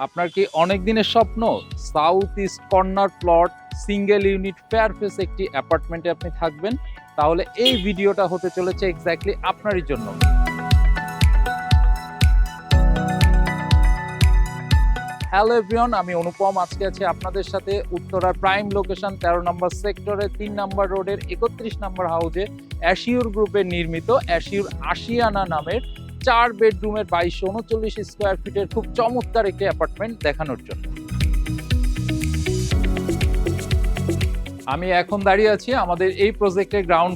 আপনার কি অনেক দিনের স্বপ্ন south east corner plot single unit fair face একটি অ্যাপার্টমেন্টে আপনি থাকবেন? তাহলে এই ভিডিওটা হতে চলেছে এক্স্যাক্টলি আপনারই জন্য। হ্যালো এভরিওয়ান, আমি অনুপম। আজকে আছি আপনাদের সাথে উত্তরার প্রাইম লোকেশন 13 নম্বর সেক্টরে 3 নম্বর রোডের 31 নম্বর হাউজে অ্যাশিউর গ্রুপের নির্মিত অ্যাশিউর আশিয়ানা নামের 4 বেডরুমের 2239 স্কোয়ার ফিটের খুব চমৎকার একটি অ্যাপার্টমেন্ট দেখানোর জন্য। আমি এখন দাঁড়িয়ে আছি আমাদের এই প্রজেক্টের গ্রাউন্ড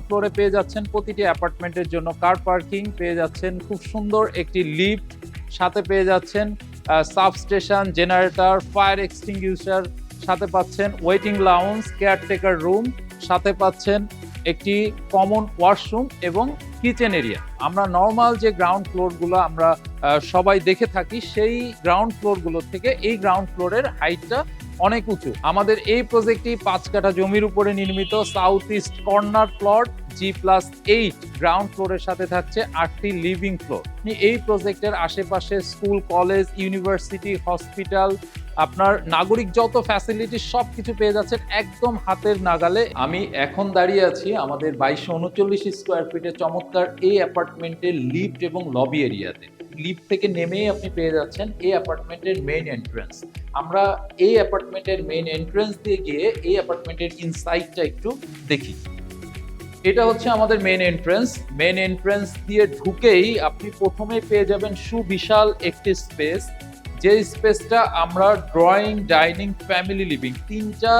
ফ্লোরে পেয়ে যাচ্ছেন প্রতিটি অ্যাপার্টমেন্টের জন্য কার পার্কিং, পেয়ে যাচ্ছেন খুব সুন্দর একটি লিফট, সাথে পেয়ে যাচ্ছেন সাবস্টেশন, জেনারেটর, ফায়ার এক্সটিংগুইশার, সাথে পাচ্ছেন ওয়েটিং লাউঞ্জ, কেয়ারটেকার রুম, সাথে পাচ্ছেন একটি কমন ওয়াশরুম এবং কিচেন এরিয়া। আমরা নর্মাল যে গ্রাউন্ড ফ্লোরগুলো আমরা সবাই দেখে থাকি, সেই গ্রাউন্ড ফ্লোরগুলো থেকে এই গ্রাউন্ড ফ্লোরের হাইটটা অনেক উঁচু। আমাদের এই প্রজেক্টটি 5 কাঠা জমির উপরে নির্মিত south east corner plot G+8। Ground ফ্লোরের সাথে থাকছে 8টি লিভিং ফ্লোর। এই প্রজেক্টের আশেপাশে স্কুল, কলেজ, ইউনিভার্সিটি, হসপিটাল, আপনার নাগরিক যত ফ্যাসিলিটি সবকিছু পেয়ে যাচ্ছেন একদম হাতের নাগালে। আমি এখন দাঁড়িয়ে আছি আমাদের 2239 স্কোয়ার ফিটের চমৎকার এই অ্যাপার্টমেন্টের লিফট এবং লবি এরিয়াতে। লিফট থেকে নেমেই আপনি পেয়ে যাচ্ছেন এই অ্যাপার্টমেন্টের মেইন এন্ট্রান্স। আমরা এই অ্যাপার্টমেন্টের মেইন এন্ট্রান্স দিয়ে গিয়ে এই অ্যাপার্টমেন্টের ইনসাইডটা একটু দেখি। এটা হচ্ছে আমাদের মেইন এন্ট্রান্স দিয়ে ঢুকেই আপনি প্রথমে পেয়ে যাবেন সুবিশাল একটি স্পেস, যে স্পেসটা আমরা ড্রয়িং, ডাইনিং, ফ্যামিলি লিভিং 3টা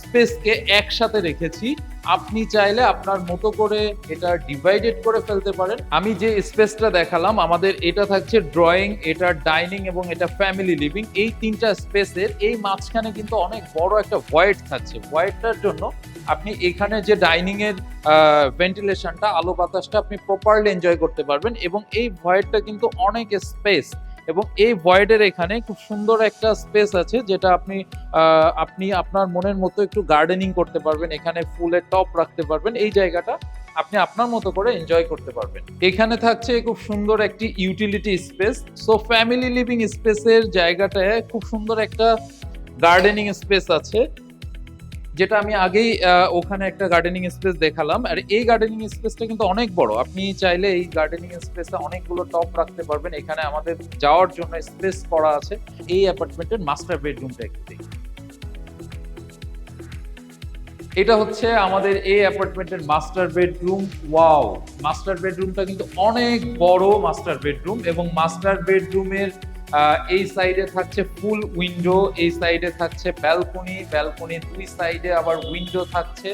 স্পেসকে একসাথে রেখেছি। আপনি চাইলে আপনার মতো করে এটা ডিভাইডেড করে ফেলতে পারেন। আমি যে স্পেসটা দেখালাম আমাদের, এটা থাকছে ড্রয়িং, এটা ডাইনিং এবং এটা ফ্যামিলি লিভিং। এই 3টা স্পেসের এই মাঝখানে কিন্তু অনেক বড় একটা ভয়েড থাকছে। ভয়েডটার জন্য আপনি এখানে যে ডাইনিং এর ভেন্টিলেশনটা, আলো বাতাসটা আপনি প্রপারলি এনজয় করতে পারবেন এবং এই ভয়েডটা কিন্তু অনেক স্পেস এবং এই ভয়েডের এখানে খুব সুন্দর একটা স্পেস আছে, যেটা আপনি আপনার মনের মতো একটু গার্ডেনিং করতে পারবেন, এখানে ফুলের টব রাখতে পারবেন। এই জায়গাটা আপনি আপনার মতো করে এনজয় করতে পারবেন। এখানে থাকছে খুব সুন্দর একটি utility space. So family living স্পেসের জায়গাটায় খুব সুন্দর একটা গার্ডেনিং স্পেস আছে, যেটা আমি আগেই ওখানে একটা গার্ডেনিং স্পেস দেখালাম। আর এই গার্ডেনিং স্পেসটা কিন্তু অনেক বড়। আপনি চাইলে এই গার্ডেনিং স্পেসে অনেকগুলো টব রাখতে পারবেন। এখানে আমাদের যাওয়ার জন্য স্পেস করা আছে। এই অ্যাপার্টমেন্টের মাস্টার বেডরুমটা একটু দেখি। এটা হচ্ছে আমাদের এই অ্যাপার্টমেন্টের মাস্টার বেডরুম। ওয়াও, মাস্টার বেডরুমটা কিন্তু অনেক বড় মাস্টার বেডরুম এবং মাস্টার বেডরুমের এই সাইডে থাকছে ফুল উইন্ডো, এই সাইডে থাকছে ব্যালকনি 2 সাইডে আবার উইন্ডো থাকছে।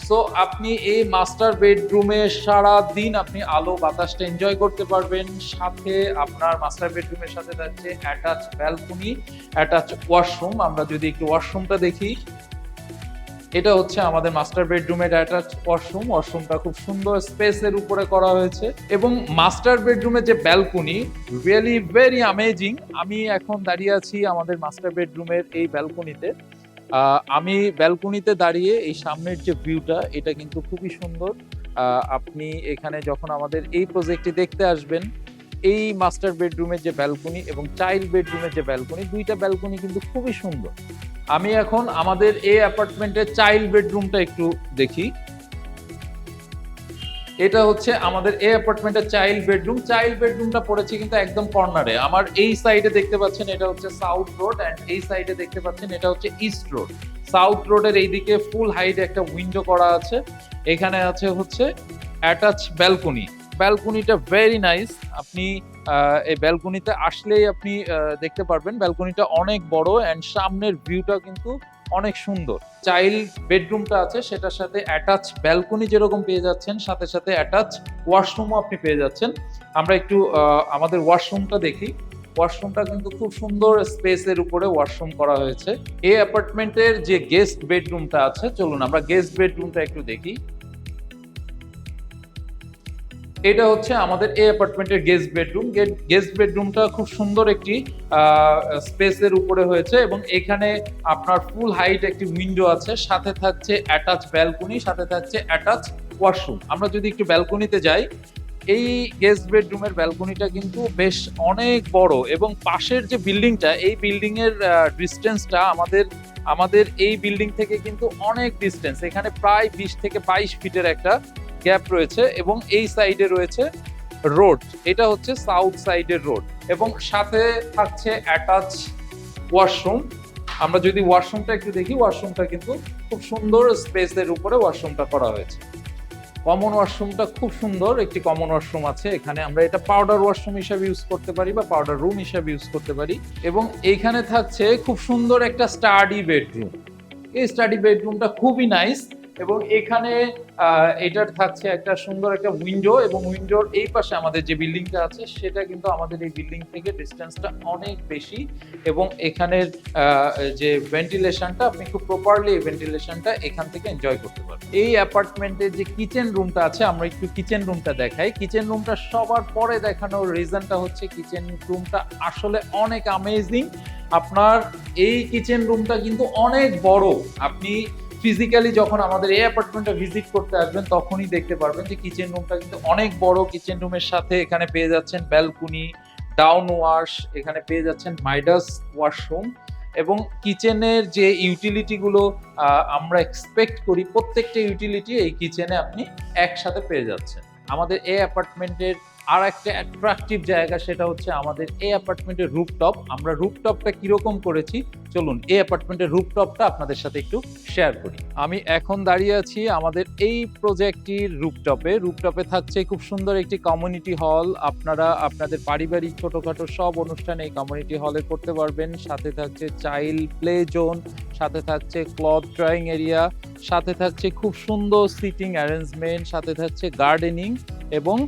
সো আপনি এই মাস্টার বেডরুমে সারা দিন আপনি আলো বাতাসটা এনজয় করতে পারবেন। সাথে আপনার মাস্টার বেডরুমের সাথে থাকছে অ্যাটাচ ব্যালকনি, অ্যাটাচ ওয়াশরুম। আমরা যদি একটু ওয়াশরুমটা দেখি, এটা হচ্ছে আমাদের মাস্টার বেডরুমের অ্যাটাচ ওয়াশরুমটা খুব সুন্দর স্পেসের উপরে করা হয়েছে এবং মাস্টার বেডরুমের যে ব্যালকনি, রিয়েলি ভেরি অ্যামেজিং। আমি এখন দাঁড়িয়ে আছি আমাদের মাস্টার বেডরুমের এই ব্যালকনিতে। আমি ব্যালকনিতে দাঁড়িয়ে এই সামনের যে ভিউটা, এটা কিন্তু খুবই সুন্দর। আপনি এখানে যখন আমাদের এই প্রজেক্টটি দেখতে আসবেন, এই মাস্টার বেডরুমের যে ব্যালকনি এবং চাইল্ড বেডরুমের যে ব্যালকনি, 2টা ব্যালকনি কিন্তু খুবই সুন্দর। আমি এখন আমাদের এই অ্যাপার্টমেন্টের চাইল্ড বেডরুমটা একটু দেখি। এটা হচ্ছে আমাদের এই অ্যাপার্টমেন্টের চাইল্ড বেডরুমটা পড়েছে কিন্তু একদম কর্নারে। আমার এই সাইডে দেখতে পাচ্ছেন এটা হচ্ছে সাউথ রোড, এন্ড এই সাইডে দেখতে পাচ্ছেন এটা হচ্ছে ইস্ট রোড। সাউথ রোডের এইদিকে ফুল হাইটে একটা উইন্ডো করা আছে। এখানে আছে হচ্ছে অ্যাটাচ ব্যালকনিটা ভেরি নাইস। আপনি এই ব্যালকনিতে আসলেই আপনি দেখতে পারবেন ব্যালকনিটা অনেক বড় এন্ড সামনের ভিউটা কিন্তু অনেক সুন্দর। চাইল্ড বেডরুমটা আছে, সেটার সাথে অ্যাটাচ ব্যালকনি যেরকম পেয়ে যাচ্ছেন, সাথে সাথে অ্যাটাচ ওয়াশরুমও আপনি পেয়ে যাচ্ছেন। আমরা একটু আমাদের ওয়াশরুমটা দেখি। ওয়াশরুমটা কিন্তু খুব সুন্দর স্পেসের উপরে ওয়াশরুম করা হয়েছে। এই অ্যাপার্টমেন্টের যে গেস্ট বেডরুমটা আছে, চলুন আমরা গেস্ট বেডরুমটা একটু দেখি। এটা হচ্ছে আমাদের এই অ্যাপার্টমেন্টের গেস্ট বেডরুমটা খুব সুন্দর একটি স্পেসের উপরে হয়েছে এবং এখানে আপনার ফুল হাইট একটি উইন্ডো আছে, সাথে থাকছে অ্যাটাচ ব্যালকনি, সাথে থাকছে অ্যাটাচ ওয়াশরুম। আমরা যদি একটু ব্যালকনিতে যাই, এই গেস্ট বেডরুমের ব্যালকনিটা কিন্তু বেশ অনেক বড়, এবং পাশের যে বিল্ডিংটা, এই বিল্ডিং এর ডিস্টেন্সটা আমাদের এই বিল্ডিং থেকে কিন্তু অনেক ডিস্টেন্স। এখানে প্রায় 20 থেকে 22 ফিটের একটা গ্যাপ রয়েছে, এবং এই সাইডে রয়েছে রোড। এটা হচ্ছে সাউথ সাইডের রোড, এবং সাথে থাকছে অ্যাটাচ ওয়াশরুম। আমরা যদি ওয়াশরুমটা একটু দেখি, ওয়াশরুমটা কিন্তু খুব সুন্দর স্পেসের উপরে ওয়াশরুমটা করা হয়েছে। কমন ওয়াশরুমটা খুব সুন্দর একটি কমন ওয়াশরুম আছে এখানে। আমরা এটা পাউডার ওয়াশরুম হিসেবে ইউজ করতে পারি বা পাউডার রুম হিসেবে ইউজ করতে পারি। এবং এইখানে থাকছে খুব সুন্দর একটা স্টাডি বেডরুম। এই স্টাডি বেডরুমটা খুবই নাইস, এবং এখানে এটার থাকছে একটা সুন্দর একটা উইন্ডো, এবং উইন্ডোর এই পাশে আমাদের যে বিল্ডিংটা আছে সেটা কিন্তু আমাদের এই বিল্ডিং থেকে ডিস্টেন্সটা অনেক বেশি, এবং এখানের যে ভেন্টিলেশনটা, আপনি খুব প্রপারলি এই ভেন্টিলেশনটা এখান থেকে এনজয় করতে পারবেন। এই অ্যাপার্টমেন্টের যে কিচেন রুমটা আছে, আমরা একটু কিচেন রুমটা দেখাই। কিচেন রুমটা সবার পরে দেখানোর রিজনটা হচ্ছে কিচেন রুমটা আসলে অনেক অ্যামেজিং। আপনার এই কিচেন রুমটা কিন্তু অনেক বড়। আপনি ফিজিক্যালি যখন আমাদের এই অ্যাপার্টমেন্টটা ভিজিট করতে আসবেন তখনই দেখতে পারবেন যে কিচেন রুমটা কিন্তু অনেক বড়। কিচেন রুমের সাথে এখানে পেয়ে যাচ্ছেন ব্যালকনি, ডাউন ওয়াশ, এখানে পেয়ে যাচ্ছেন মাইডাস ওয়াশরুম, এবং কিচেনের যে ইউটিলিটিগুলো আমরা এক্সপেক্ট করি প্রত্যেকটা ইউটিলিটি এই কিচেনে আপনি একসাথে পেয়ে যাচ্ছেন। আমাদের এই অ্যাপার্টমেন্টের আর একটা অ্যাট্রাকটিভ জায়গা, সেটা হচ্ছে আমাদের এই অ্যাপার্টমেন্টের রুফটপ। আমরা রুফটপটা কিরকম করেছি, চলুন এই অ্যাপার্টমেন্টের রুফটপটা আপনাদের সাথে একটু শেয়ার করি। আমি এখন দাঁড়িয়ে আছি আমাদের এই প্রজেক্টটির রুফটপে। রুফটপে থাকছে খুব সুন্দর একটি কমিউনিটি হল। আপনারা আপনাদের পারিবারিক ছোটখাটো সব অনুষ্ঠান এই কমিউনিটি হলে করতে পারবেন। সাথে থাকছে চাইল্ড প্লে জোন, সাথে থাকছে ক্লথ ড্রয়িং এরিয়া, সাথে থাকছে খুব সুন্দর সিটিং অ্যারেঞ্জমেন্ট, সাথে থাকছে গার্ডেনিং, এবং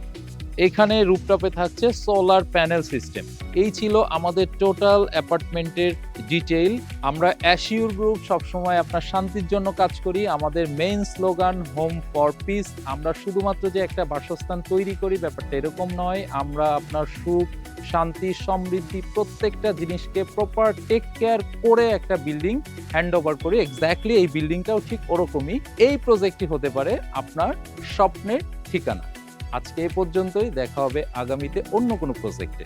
এখানে রুফটপে থাকছে সোলার প্যানেল সিস্টেম। এই ছিল আমাদের টোটাল অ্যাপার্টমেন্টের ডিটেইল। আমরা অ্যাশিওর গ্রুপ সবসময় আপনার শান্তির জন্য কাজ করি। আমাদের main slogan home for piece. আমরা শুধুমাত্র যে একটা বাসস্থান তৈরি করি ব্যাপারটা এরকম নয়। আমরা আপনার সুখ, শান্তি, সমৃদ্ধি প্রত্যেকটা জিনিসকে প্রপার টেক কেয়ার করে একটা বিল্ডিং হ্যান্ড ওভার করি। এক্স্যাক্টলি এই বিল্ডিংটাও ঠিক ওরকমই। এই প্রজেক্টটি হতে পারে আপনার স্বপ্নের ঠিকানা। আজকে এই পর্যন্তই, দেখা হবে আগামীতে অন্য কোনো প্রজেক্টে।